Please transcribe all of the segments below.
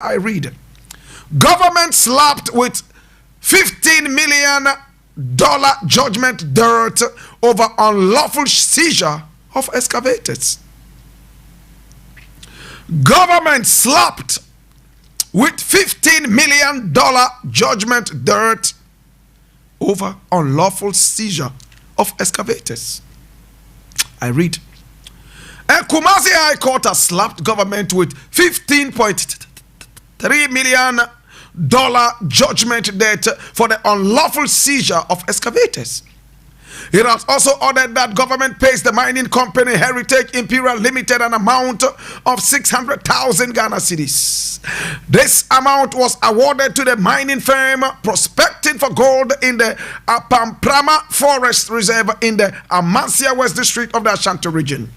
I read, government slapped with $15 million judgment dirt over unlawful seizure of excavators. Government slapped with $15 million judgment dirt over unlawful seizure of excavators. I read, a Kumasi High Court has slapped government with $15.3 million judgment debt for the unlawful seizure of excavators. It has also ordered that government pays the mining company Heritage Imperial Limited an amount of 600,000 Ghana cedis. This amount was awarded to the mining firm prospecting for gold in the Pamprama Forest Reserve in the Amasia West District of the Ashanti region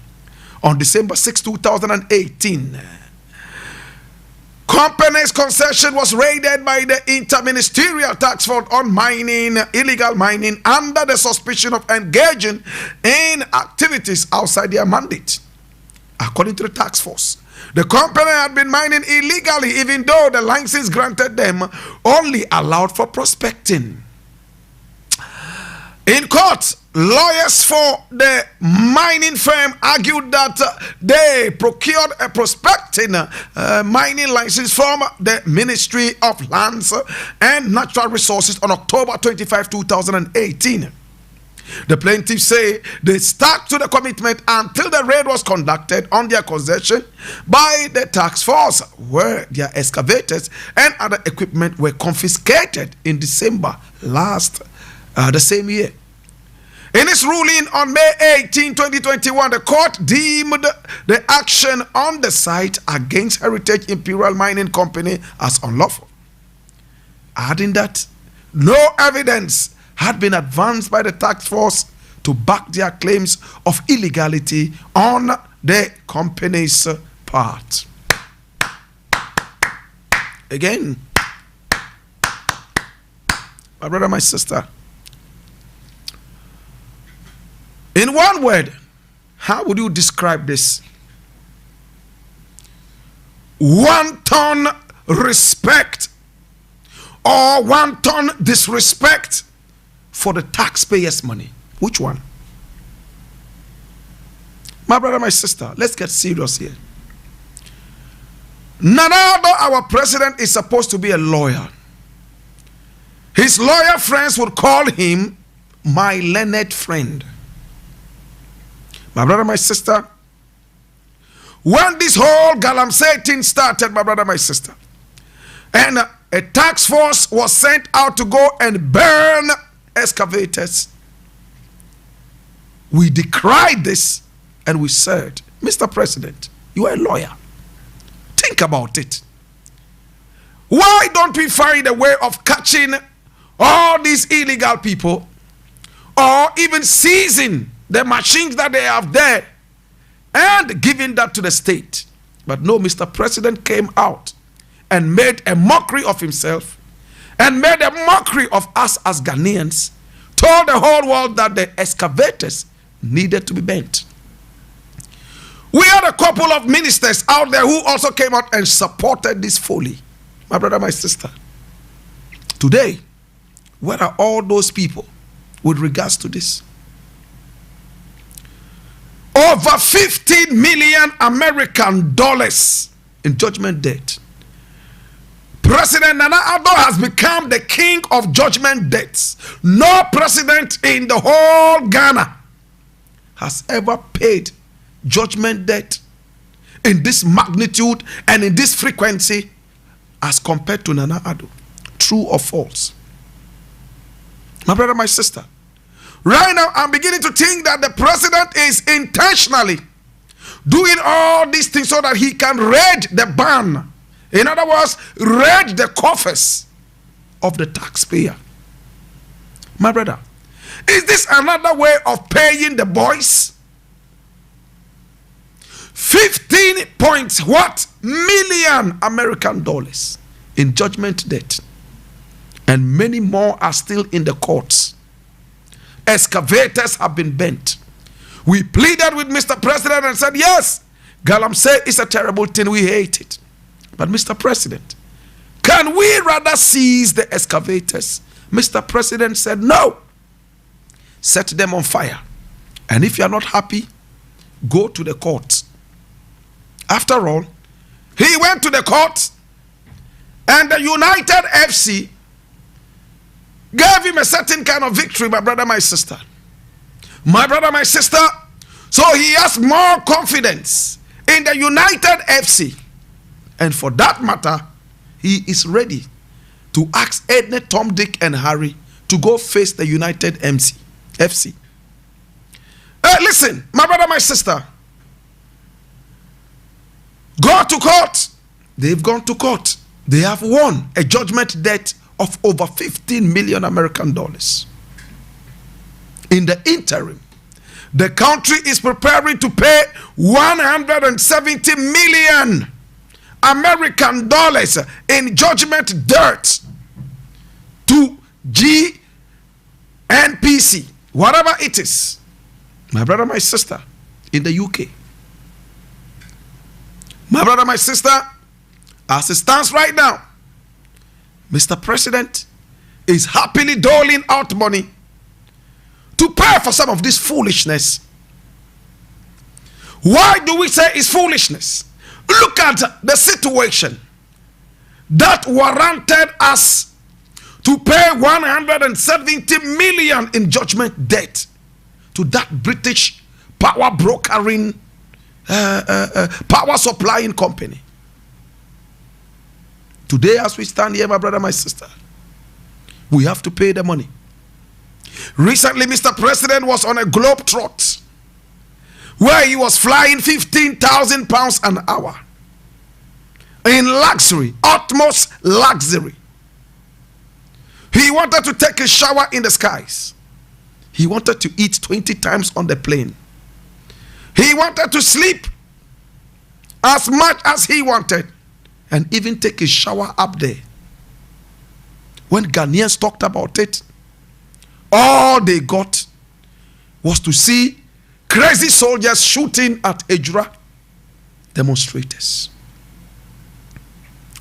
on December 6, 2018. Company's concession was raided by the Interministerial Task Force on Mining, illegal mining, under the suspicion of engaging in activities outside their mandate. According to the task force, the company had been mining illegally, even though the license granted them only allowed for prospecting. In court, lawyers for the mining firm argued that they procured a prospecting mining license from the Ministry of Lands and Natural Resources on October 25, 2018. The plaintiffs say they stuck to the commitment until the raid was conducted on their concession by the task force, where their excavators and other equipment were confiscated in December the same year. In its ruling on May 18, 2021, the court deemed the action on the site against Heritage Imperial Mining Company as unlawful, adding that no evidence had been advanced by the task force to back their claims of illegality on the company's part. Again, my brother, my sister, in one word, how would you describe this? Wanton respect or wanton disrespect for the taxpayers' money. Which one? My brother, my sister, let's get serious here. Nana Addo, our president, is supposed to be a lawyer. His lawyer friends would call him my learned friend. My brother, my sister, when this whole Galamsey thing started, my brother, my sister, and a task force was sent out to go and burn excavators, we decried this and we said, Mr. President, you are a lawyer. Think about it. Why don't we find a way of catching all these illegal people, or even seizing the machines that they have there and giving that to the state? But no, Mr. President came out and made a mockery of himself and made a mockery of us as Ghanaians, told the whole world that the excavators needed to be bent. We had a couple of ministers out there who also came out and supported this folly. My brother, my sister, today, where are all those people with regards to this? Over 15 million American dollars in judgment debt. President Nana Addo has become the king of judgment debts. No president in the whole Ghana has ever paid judgment debt in this magnitude and in this frequency as compared to Nana Addo. True or false? My brother, my sister, right now I'm beginning to think that the president is intentionally doing all these things so that he can raid the ban. In other words, raid the coffers of the taxpayer. My brother, is this another way of paying the boys? 15 point what million American dollars in judgment debt, and many more are still in the courts. Excavators have been bent. We pleaded with Mr. President and said, yes, Galamsey is a terrible thing, we hate it, But Mr. President, can we rather seize the excavators? Mr. President said, no. Set them on fire. And if you are not happy, go to the court. After all, he went to the court, and the United FC gave him a certain kind of victory, my brother, my sister. My brother, my sister. So he has more confidence in the United FC. And for that matter, he is ready to ask any Tom, Dick, and Harry to go face the United FC. Listen, my brother, my sister. Go to court. They've gone to court. They have won a judgment debt of over 15 million American dollars. In the interim, the country is preparing to pay 170 million American dollars in judgment debt to GNPC, whatever it is. My brother, my sister, in the UK. My brother, my sister, as it stands right now, Mr. President is happily doling out money to pay for some of this foolishness. Why do we say it's foolishness? Look at the situation that warranted us to pay 170 million in judgment debt to that British power brokering, power supplying company. Today, as we stand here, my brother, my sister, we have to pay the money. Recently, Mr. President was on a globe trot where he was flying 15,000 pounds an hour in luxury, utmost luxury. He wanted to take a shower in the skies. He wanted to eat 20 times on the plane. He wanted to sleep as much as he wanted and even take a shower up there. When Ghanaians talked about it, all they got was to see crazy soldiers shooting at Ejura demonstrators.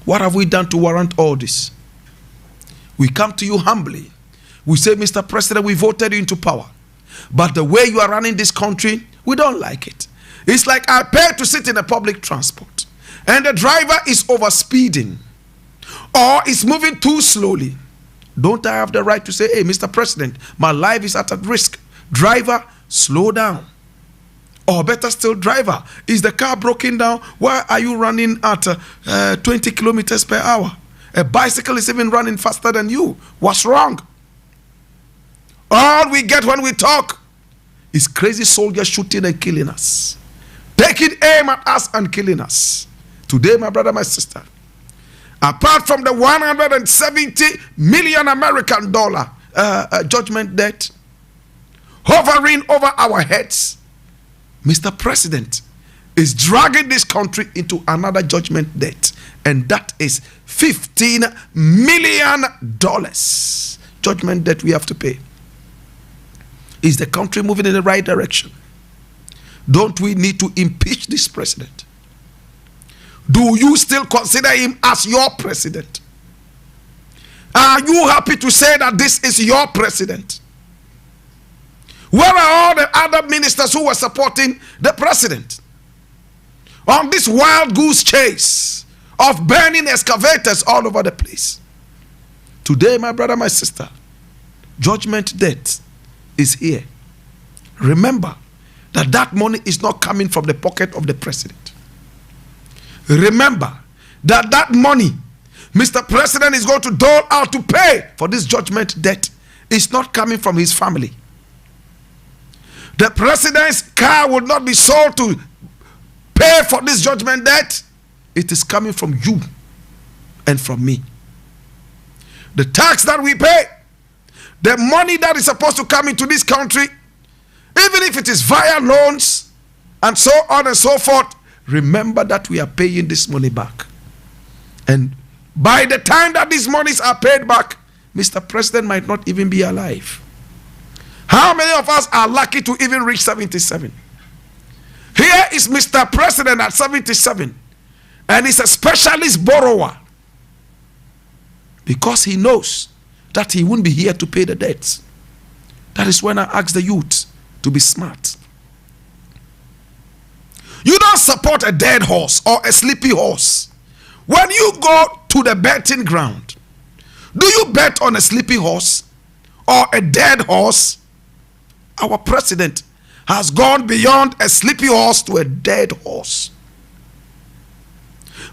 What have we done to warrant all this? We come to you humbly. We say, Mr. President, we voted you into power. But the way you are running this country, we don't like it. It's like I pay to sit in a public transport and the driver is overspeeding or is moving too slowly. Don't I have the right to say, hey, Mr. President, my life is at risk. Driver, slow down. Or better still, driver, is the car broken down? Why are you running at 20 kilometers per hour? A bicycle is even running faster than you. What's wrong? All we get when we talk is crazy soldiers shooting and killing us, taking aim at us and killing us. Today, my brother, my sister, apart from the 170 million American dollar judgment debt hovering over our heads, Mr. President is dragging this country into another judgment debt, and that is $15 million judgment debt we have to pay. Is the country moving in the right direction? Don't we need to impeach this president? Do you still consider him as your president? Are you happy to say that this is your president? Where are all the other ministers who were supporting the president on this wild goose chase of burning excavators all over the place? Today, my brother, my sister, judgment debt is here. Remember that that money is not coming from the pocket of the president. Remember that that money Mr. President is going to dole out to pay for this judgment debt is not coming from his family. The president's car will not be sold to pay for this judgment debt. It is coming from you and from me. The tax that we pay, the money that is supposed to come into this country, even if it is via loans and so on and so forth, remember that we are paying this money back. And by the time that these monies are paid back, Mr. President might not even be alive. How many of us are lucky to even reach 77? Here is Mr. President at 77. And he's a specialist borrower. Because he knows that he won't be here to pay the debts. That is when I ask the youth to be smart. You don't support a dead horse or a sleepy horse. When you go to the betting ground, do you bet on a sleepy horse or a dead horse? Our president has gone beyond a sleepy horse to a dead horse.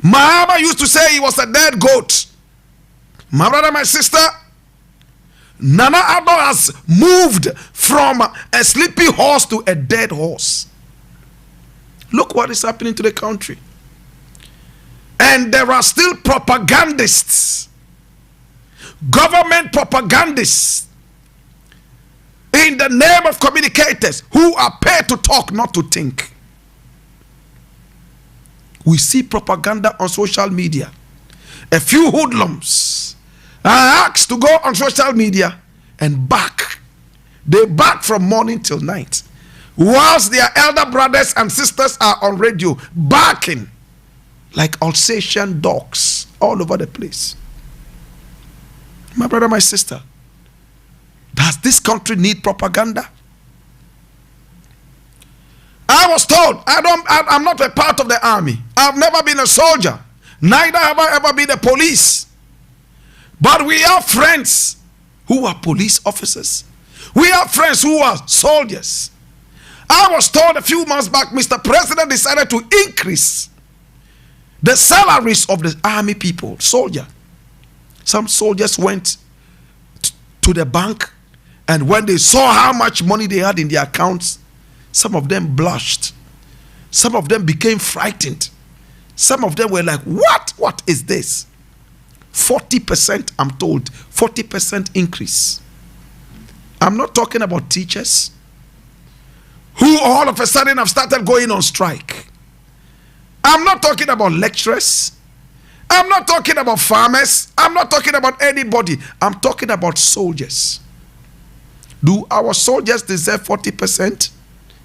Mahama used to say he was a dead goat. My brother, my sister, Nana Addo has moved from a sleepy horse to a dead horse. Look what is happening to the country. And there are still propagandists, government propagandists, in the name of communicators who are paid to talk, not to think. We see propaganda on social media. A few hoodlums are asked to go on social media and back. They back from morning till night, whilst their elder brothers and sisters are on radio barking like Alsatian dogs all over the place. My brother, my sister, does this country need propaganda? I was told I'm not a part of the army. I've never been a soldier. Neither have I ever been a police. But we have friends who are police officers. We have friends who are soldiers. I was told a few months back, Mr. President decided to increase the salaries of the army people, soldier. Some soldiers went to the bank, and when they saw how much money they had in their accounts, some of them blushed. Some of them became frightened. Some of them were like, what is this? 40%, I'm told, 40% increase. I'm not talking about teachers who all of a sudden have started going on strike. I'm not talking about lecturers. I'm not talking about farmers. I'm not talking about anybody. I'm talking about soldiers. Do our soldiers deserve 40%?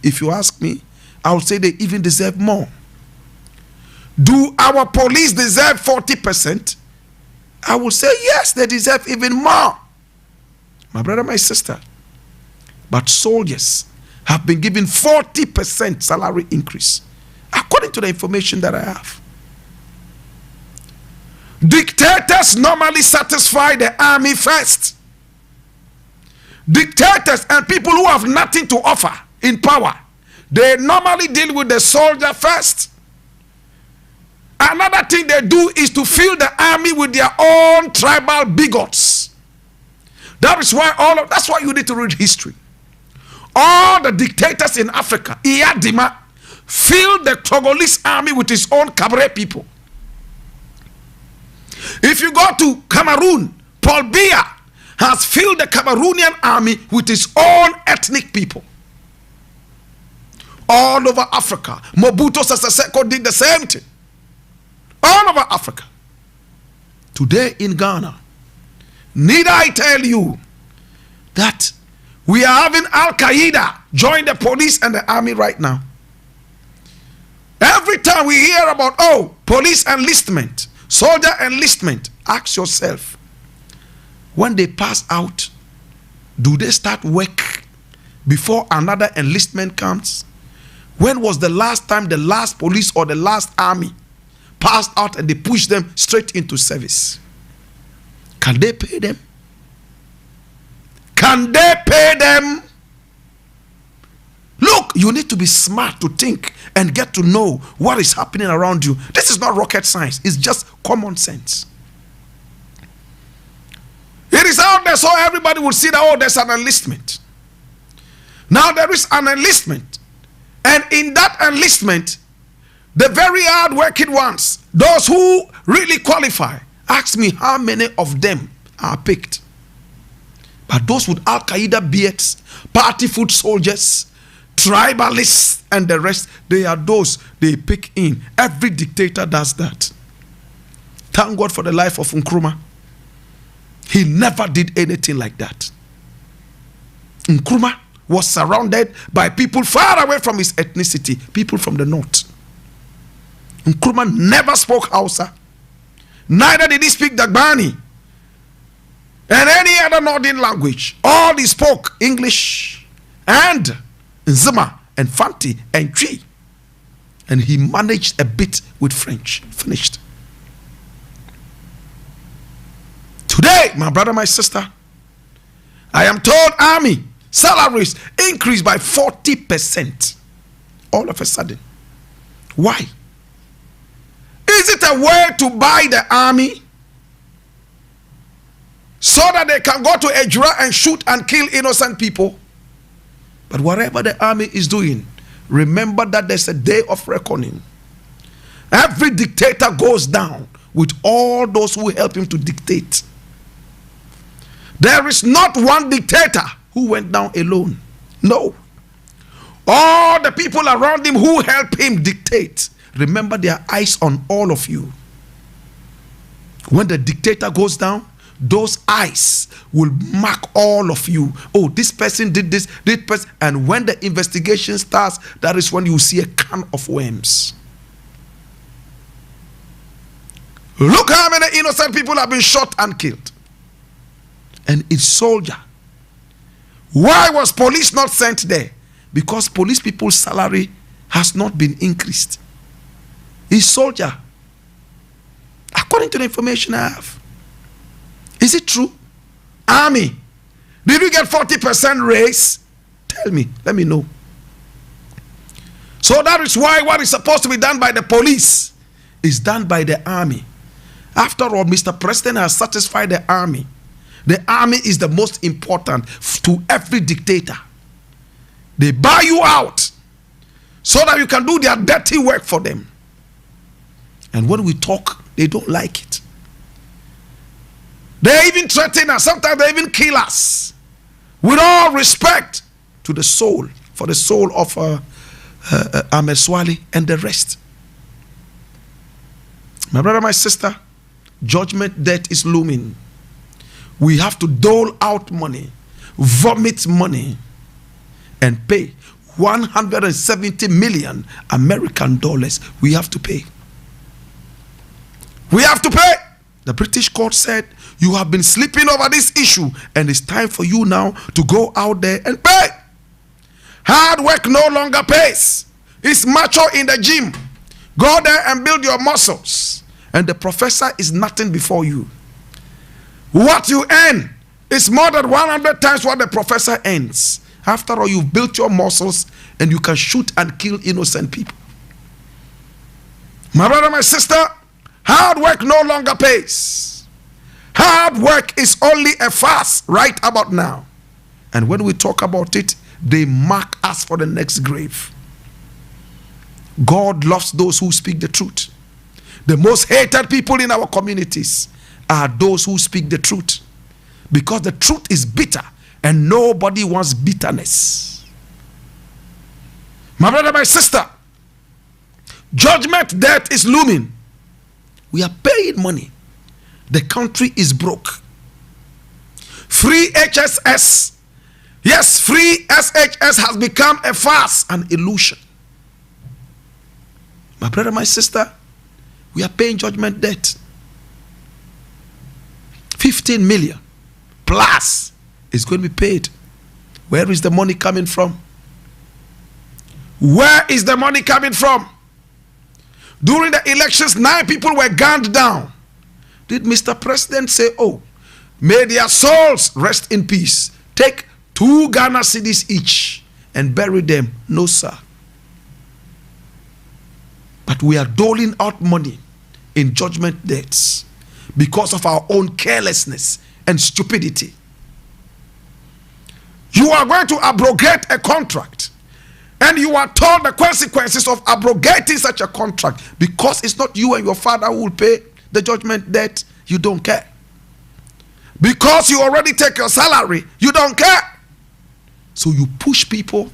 If you ask me, I would say they even deserve more. Do our police deserve 40%? I will say yes, they deserve even more. My brother, my sister. But soldiers have been given 40% salary increase, according to the information that I have. Dictators normally satisfy the army first. Dictators and people who have nothing to offer in power, they normally deal with the soldier first. Another thing they do is to fill the army with their own tribal bigots. That's why you need to read history. All the dictators in Africa, Iyadima, filled the Togolese army with his own Cabaret people. If you go to Cameroon, Paul Biya has filled the Cameroonian army with his own ethnic people. All over Africa, Mobutu Sese Seko did the same thing. All over Africa. Today in Ghana, need I tell you that we are having Al-Qaeda join the police and the army right now? Every time we hear about, police enlistment, soldier enlistment, ask yourself, when they pass out, do they start work before another enlistment comes? When was the last time the last police or the last army passed out and they pushed them straight into service? Can they pay them? Can they pay them? Look, you need to be smart to think and get to know what is happening around you. This is not rocket science. It's just common sense. It is out there so everybody will see that, there's an enlistment. Now there is an enlistment. And in that enlistment, the very hard-working ones, those who really qualify, ask me how many of them are picked. But those with Al-Qaeda beards, party foot soldiers, tribalists, and the rest, they are those they pick in. Every dictator does that. Thank God for the life of Nkrumah. He never did anything like that. Nkrumah was surrounded by people far away from his ethnicity, people from the north. Nkrumah never spoke Hausa. Neither did he speak Dagbani and any other northern language. All he spoke English and Nzima and Fanti and Twi. And he managed a bit with French. Finished. Today, my brother, my sister, I am told army salaries increased by 40% all of a sudden. Why? Is it a way to buy the army so that they can go to Ejura and shoot and kill innocent people? But whatever the army is doing, remember that there's a day of reckoning. Every dictator goes down with all those who help him to dictate. There is not one dictator who went down alone. No. All the people around him who help him dictate, remember their eyes on all of you. When the dictator goes down, those eyes will mark all of you. Oh, this person did this person. And when the investigation starts, that is when you see a can of worms. Look how many innocent people have been shot and killed. And it's soldier. Why was police not sent there? Because police people's salary has not been increased. It's soldier. According to the information I have. Is it true? Army, did you get 40% raise? Tell me, let me know. So that is why what is supposed to be done by the police is done by the army. After all, Mr. President has satisfied the army. The army is the most important to every dictator. They buy you out so that you can do their dirty work for them. And when we talk, they don't like it. They even threaten us. Sometimes they even kill us. With all respect to the soul, for the soul of Ahmed Swali and the rest. My brother, my sister, judgment debt is looming. We have to dole out money, vomit money, and pay 170 million American dollars. We have to pay. We have to pay. The British court said, you have been sleeping over this issue and it's time for you now to go out there and pay. Hard work no longer pays. It's macho in the gym. Go there and build your muscles. And the professor is nothing before you. What you earn is more than 100 times what the professor earns. After all, you've built your muscles and you can shoot and kill innocent people. My brother, my sister, hard work no longer pays. Hard work is only a farce right about now. And when we talk about it, they mark us for the next grave. God loves those who speak the truth. The most hated people in our communities are those who speak the truth. Because the truth is bitter and nobody wants bitterness. My brother, my sister, judgment debt is looming. We are paying money. The country is broke. Free HSS. Yes, free SHS has become a farce, an illusion. My brother, my sister, we are paying judgment debt. 15 million plus is going to be paid. Where is the money coming from? Where is the money coming from? During the elections, 9 people were gunned down. Did Mr. President say, oh, may their souls rest in peace. Take 2 Ghana cedis each and bury them? No, sir. But we are doling out money in judgment debts because of our own carelessness and stupidity. You are going to abrogate a contract and you are told the consequences of abrogating such a contract because it's not you and your father who will pay the judgment debt. You don't care. Because you already take your salary, you don't care. So you push people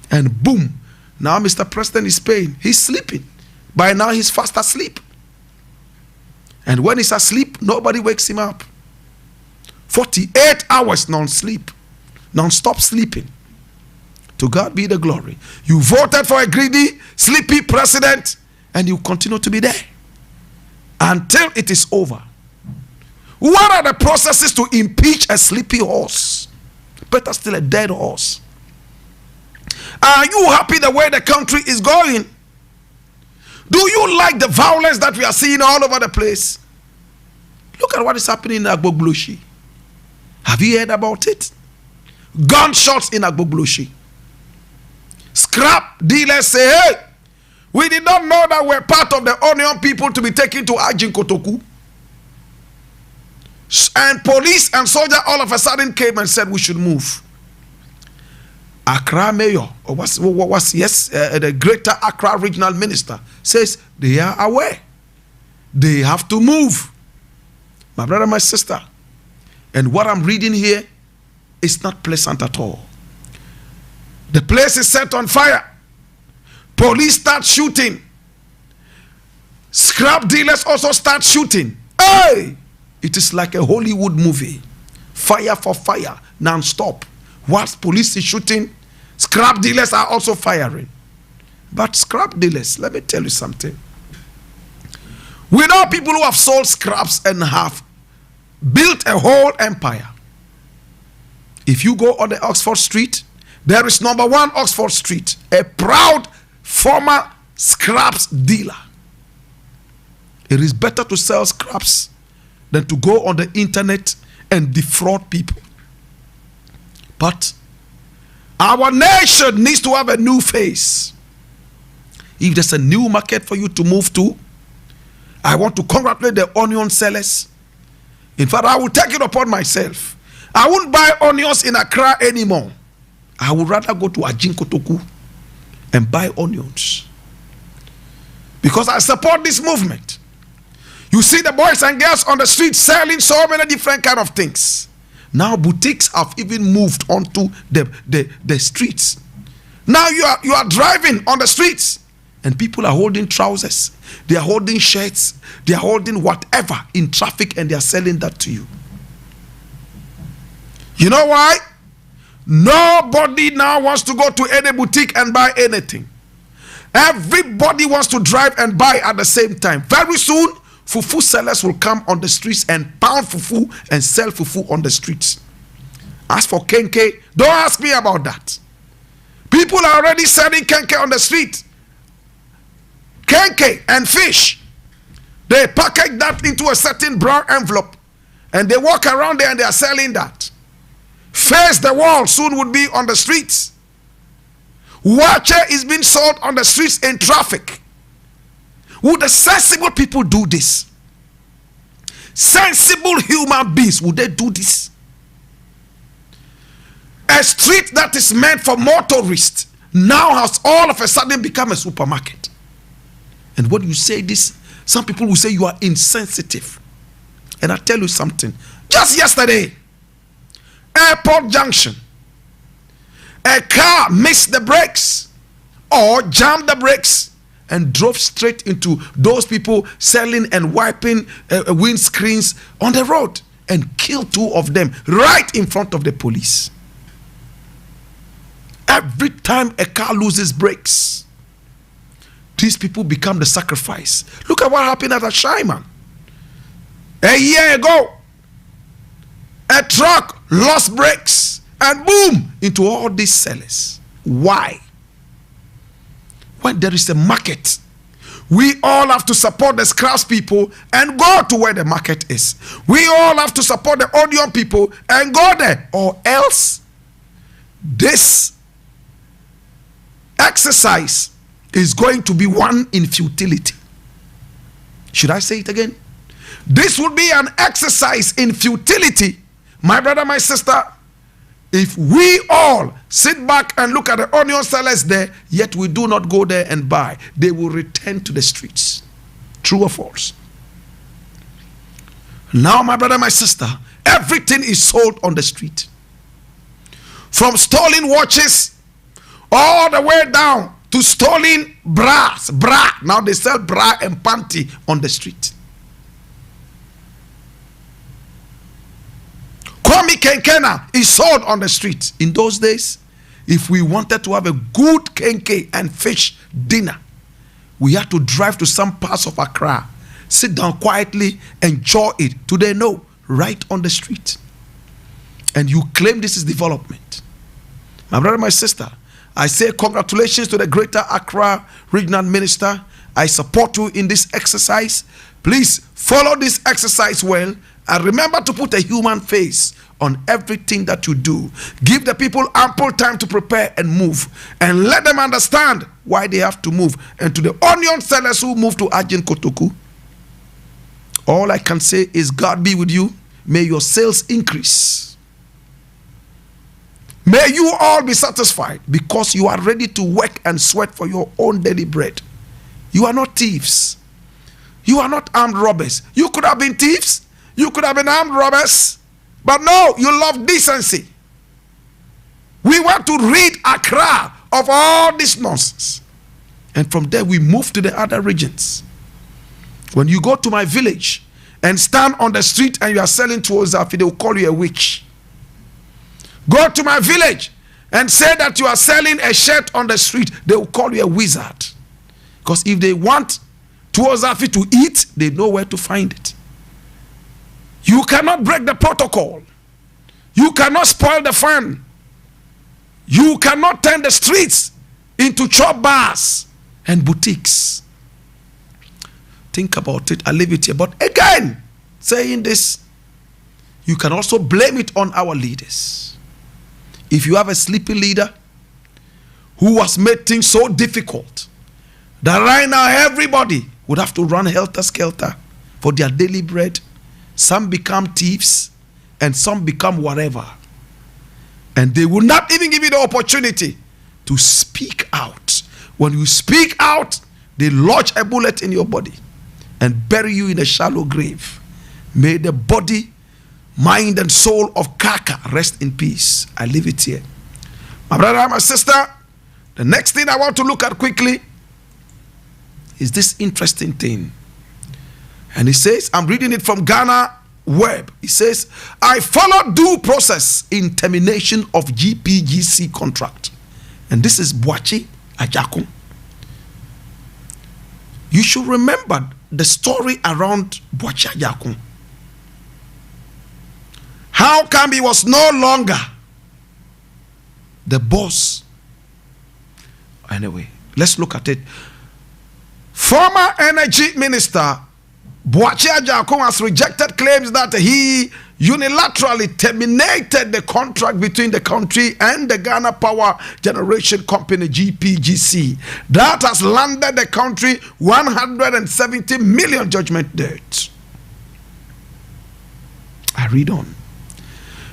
and boom, now Mr. President is paying. He's sleeping. By now he's fast asleep. And when he's asleep, nobody wakes him up. 48 hours non-sleep. Non-stop sleeping. To God be the glory. You voted for a greedy, sleepy president and you continue to be there until it is over. What are the processes to impeach a sleepy horse? Better still, a dead horse. Are you happy the way the country is going? Do you like the violence that we are seeing all over the place? Look at what is happening in Agbogloshi. Have you heard about it? Gunshots in Agbogloshi. Scrap dealers say, hey, we did not know that we're part of the Onion people to be taken to Ajin Kotoku. And police and soldiers all of a sudden came and said we should move. Accra mayor, or the greater Accra regional minister says they are aware. They have to move. My brother, my sister. And what I'm reading here is not pleasant at all. The place is set on fire. Police start shooting. Scrap dealers also start shooting. Hey! It is like a Hollywood movie. Fire for fire, non-stop. Whilst police is shooting, scrap dealers are also firing. But scrap dealers, let me tell you something. We know people who have sold scraps and have built a whole empire. If you go on the Oxford Street, there is number 1 Oxford Street, a proud former scraps dealer. It is better to sell scraps than to go on the internet and defraud people. But our nation needs to have a new face. If there's a new market for you to move to, I want to congratulate the onion sellers. In fact, I will take it upon myself. I won't buy onions in Accra anymore. I would rather go to Ajin Kotoku and buy onions. Because I support this movement. You see the boys and girls on the street selling so many different kind of things. Now boutiques have even moved onto the streets. Now you are driving on the streets and people are holding trousers. They are holding shirts. They are holding whatever in traffic and they are selling that to you. You know why? Nobody now wants to go to any boutique and buy anything. Everybody wants to drive and buy at the same time. Very soon, fufu sellers will come on the streets and pound fufu and sell fufu on the streets. As for kenke, don't ask me about that. People are already selling kenke on the street. Kenke and fish. They package that into a certain brown envelope and they walk around there and they are selling that. Face the wall soon would be on the streets. Wache is being sold on the streets in traffic. Would the sensible people do this? Sensible human beings, would they do this? A street that is meant for motorists now has all of a sudden become a supermarket. And when you say this, some people will say you are insensitive. And I tell you something. Just yesterday, Airport Junction, a car missed the brakes or jammed the brakes and drove straight into those people selling and wiping windscreens on the road and killed 2 of them right in front of the police. Every time a car loses brakes, these people become the sacrifice. Look at what happened at Ashaiman. A year ago, a truck lost brakes and boom, into all these sellers. Why? When there is a market, we all have to support the scraps people and go to where the market is. We all have to support the onion people and go there, or else this exercise is going to be one in futility. Should I say it again? This would be an exercise in futility, my brother, my sister, if we all sit back and look at the onion sellers there, yet we do not go there and buy. They will return to the streets. True or false? Now, my brother, my sister, everything is sold on the street. From stolen watches all the way down to stolen bra. Now they sell bra and panty on the street. Kwami Kenkena is sold on the street. In those days, if we wanted to have a good kenke and fish dinner, we had to drive to some parts of Accra, sit down quietly, enjoy it. Today, no, right on the street. And you claim this is development. My brother, my sister, I say congratulations to the Greater Accra Regional Minister. I support you in this exercise. Please follow this exercise well, and remember to put a human face on everything that you do. Give the people ample time to prepare and move, and let them understand why they have to move. And to the onion sellers who move to Ajin Kotoku, all I can say is God be with you. May your sales increase. May you all be satisfied, because you are ready to work and sweat for your own daily bread. You are not thieves. You are not armed robbers. You could have been thieves. You could have been armed robbers. But no, you love decency. We want to rid Accra of all this nonsense. And from there, we move to the other regions. When you go to my village and stand on the street and you are selling towards Afi, they will call you a witch. Go to my village and say that you are selling a shirt on the street, they will call you a wizard. Because if they want towards Afi to eat, they know where to find it. You cannot break the protocol. You cannot spoil the fun. You cannot turn the streets into chop bars and boutiques. Think about it. I leave it here. But again, saying this, you can also blame it on our leaders. If you have a sleepy leader who has made things so difficult that right now everybody would have to run helter-skelter for their daily bread, some become thieves and some become whatever. And they will not even give you the opportunity to speak out. When you speak out, they lodge a bullet in your body and bury you in a shallow grave. May the body, mind, and soul of Kaka rest in peace. I leave it here. My brother, my sister, the next thing I want to look at quickly is this interesting thing. And he says, I'm reading it from Ghana Web. He says, I followed due process in termination of GPGC contract. And this is Boachi Ajakun. You should remember the story around Boachi Ajakun. How come he was no longer the boss? Anyway, let's look at it. Former Energy Minister Boachi Ajakun has rejected claims that he unilaterally terminated the contract between the country and the Ghana Power Generation Company, GPGC, that has landed the country 170 million judgment debt. I read on.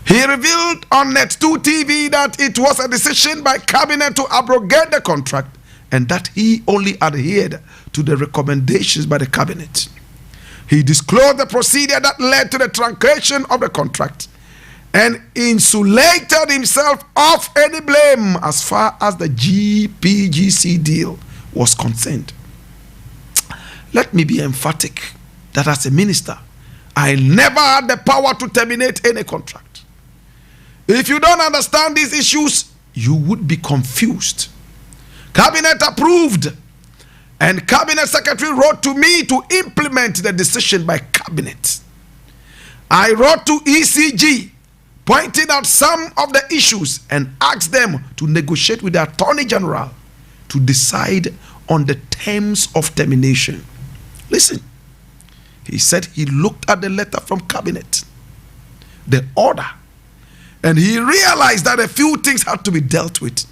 He revealed on Net2 TV that it was a decision by cabinet to abrogate the contract and that he only adhered to the recommendations by the cabinet. He disclosed the procedure that led to the truncation of the contract and insulated himself of any blame as far as the GPGC deal was concerned. Let me be emphatic that as a minister, I never had the power to terminate any contract. If you don't understand these issues, you would be confused. Cabinet approved. And Cabinet Secretary wrote to me to implement the decision by Cabinet. I wrote to ECG, pointing out some of the issues and asked them to negotiate with the Attorney General to decide on the terms of termination. Listen, he said he looked at the letter from Cabinet, the order, and he realized that a few things had to be dealt with.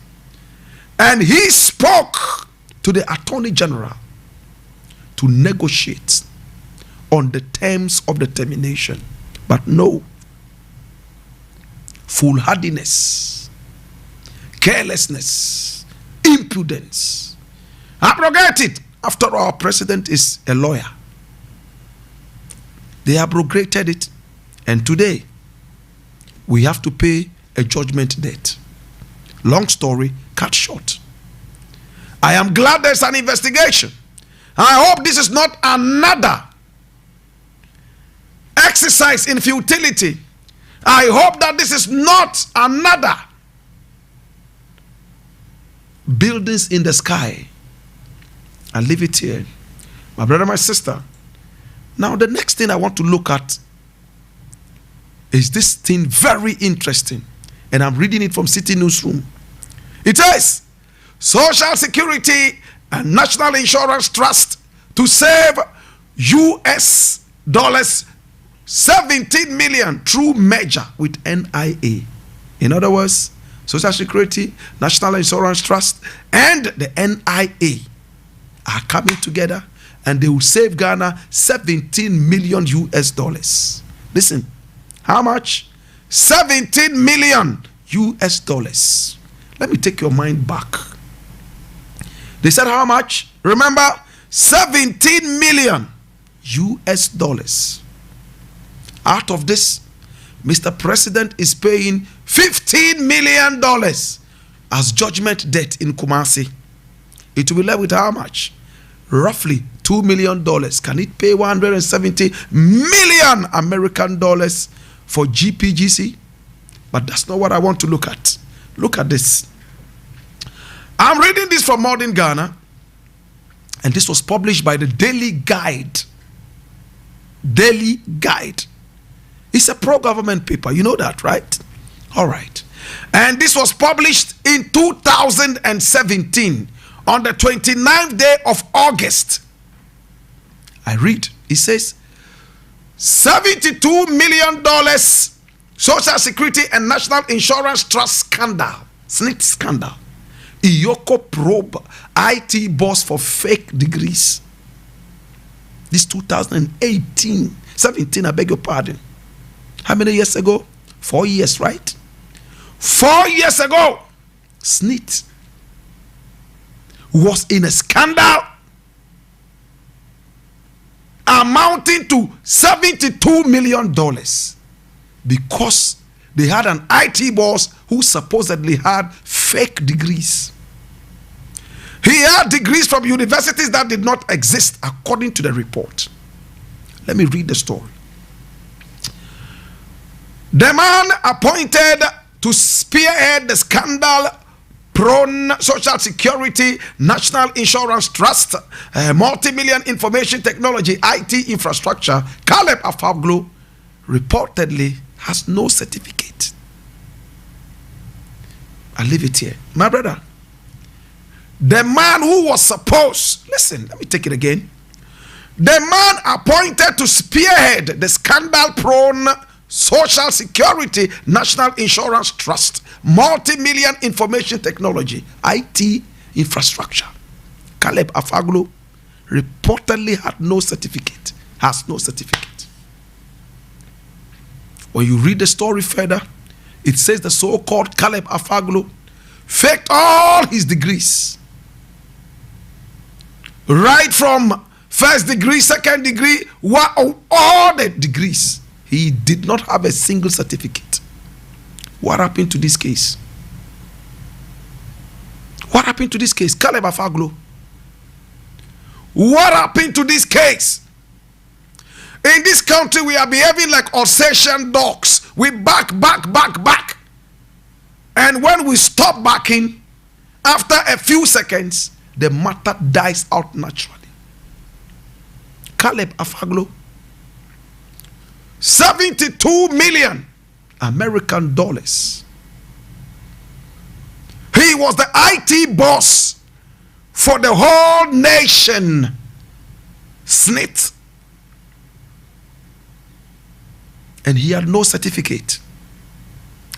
And he spoke to the Attorney General to negotiate on the terms of the termination. But no, foolhardiness, carelessness, impudence, abrogate it. After all, our president is a lawyer. They abrogated it, and today we have to pay a judgment debt. Long story cut short. I am glad there's an investigation. I hope this is not another exercise in futility. I hope that this is not another buildings in the sky. I'll leave it here. My brother, my sister. Now, the next thing I want to look at is this thing very interesting. And I'm reading it from City Newsroom. It says, Social Security and National Insurance Trust to save US dollars 17 million through merger with NIA. In other words, Social Security, National Insurance Trust, and the NIA are coming together, and they will save Ghana 17 million US dollars. Listen, how much? 17 million US dollars. Let me take your mind back. They said how much? Remember, 17 million US dollars. Out of this, Mr. President is paying $15 million as judgment debt in Kumasi. It will be left with how much? Roughly $2 million. Can it pay 170 million American dollars for GPGC? But that's not what I want to look at. Look at this. I'm reading this from Modern Ghana, and this was published by the Daily Guide. Daily Guide. It's a pro-government paper. You know that, right? All right. And this was published in 2017 on the 29th day of August. I read. It says, $72 million Social Security and National Insurance Trust scandal. SNIT scandal. Iyoko probe IT boss for fake degrees. This 2018, 17, I beg your pardon. How many years ago? 4 years, right? 4 years ago, SNIT was in a scandal amounting to $72 million because they had an IT boss who supposedly had fake degrees. He had degrees from universities that did not exist according to the report. Let me read the story. The man appointed to spearhead the scandal-prone Social Security, National Insurance Trust, multi-million information technology, IT infrastructure, Caleb Afaglo, reportedly has no certificate. I'll leave it here. My brother, the man who was supposed, listen, let me take it again. The man appointed to spearhead the scandal-prone Social Security, National Insurance Trust, multi-million information technology, IT infrastructure, Caleb Afaglo, reportedly had no certificate, has no certificate. When you read the story further, it says the so-called Caleb Afaglo faked all his degrees. Right from first degree, second degree, all the degrees. He did not have a single certificate. What happened to this case? What happened to this case? Caleb Afaglo. What happened to this case? In this country, we are behaving like Alsatian dogs. We back. And when we stop backing, after a few seconds, the matter dies out naturally. Caleb Afaglo, 72 million American dollars. He was the IT boss for the whole nation. SNIT. And he had no certificate.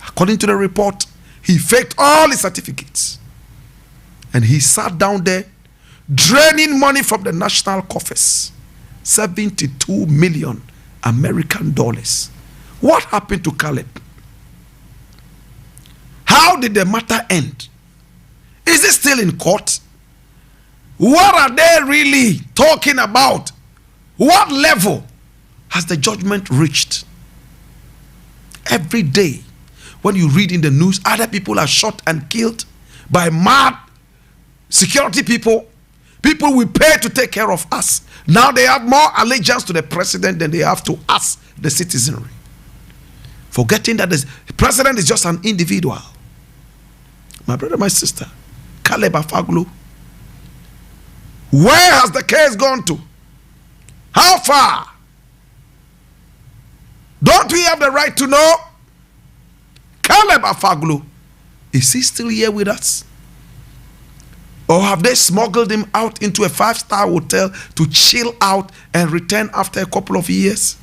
According to the report, he faked all his certificates. And he sat down there draining money from the national coffers. 72 million American dollars. What happened to Caleb? How did the matter end? Is it still in court? What are they really talking about? What level has the judgment reached? Every day, when you read in the news, other people are shot and killed by mad security people. People we pay to take care of us. Now they have more allegiance to the president than they have to us, the citizenry. Forgetting that the president is just an individual. My brother, my sister, Caleb Afaglo, Where has the case gone to? How far? Don't we have the right to know? Caleb Afaglu, is he still here with us? Or have they smuggled him out into a 5-star hotel to chill out and return after a couple of years?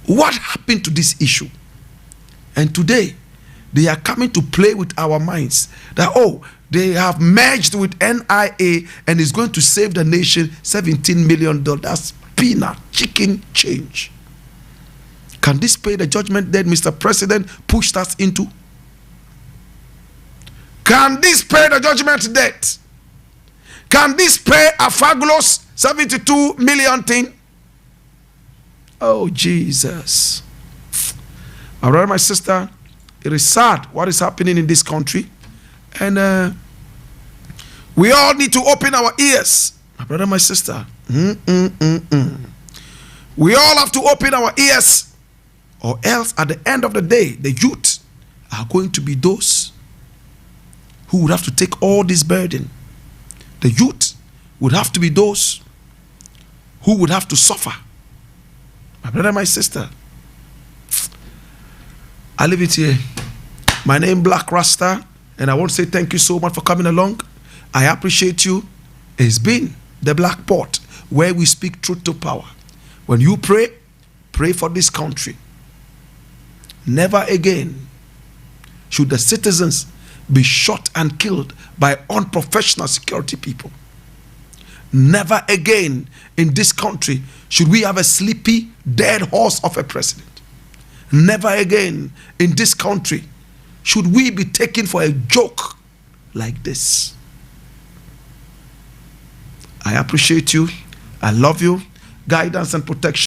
What happened to this issue? And today, they are coming to play with our minds. That, oh, they have merged with NIA and is going to save the nation $17 million. That's peanut, chicken change. Can this pay the judgment that Mr. President pushed us into? Can this pay the judgment debt? Can this pay a fabulous 72 million thing? Oh, Jesus. My brother, my sister, it is sad what is happening in this country. And we all need to open our ears. My brother, my sister. We all have to open our ears. Or else at the end of the day, the youth are going to be those who would have to take all this burden. The youth would have to be those who would have to suffer. My brother, my sister, I leave it here. My name is Blakk Rasta, and I want to say thank you so much for coming along. I appreciate you. It's been the Black Pot, where we speak truth to power. When you pray, pray for this country. Never again should the citizens be shot and killed by unprofessional security people. Never again in this country should we have a sleepy, dead horse of a president. Never again in this country should we be taken for a joke like this. I appreciate you. I love you. Guidance and protection.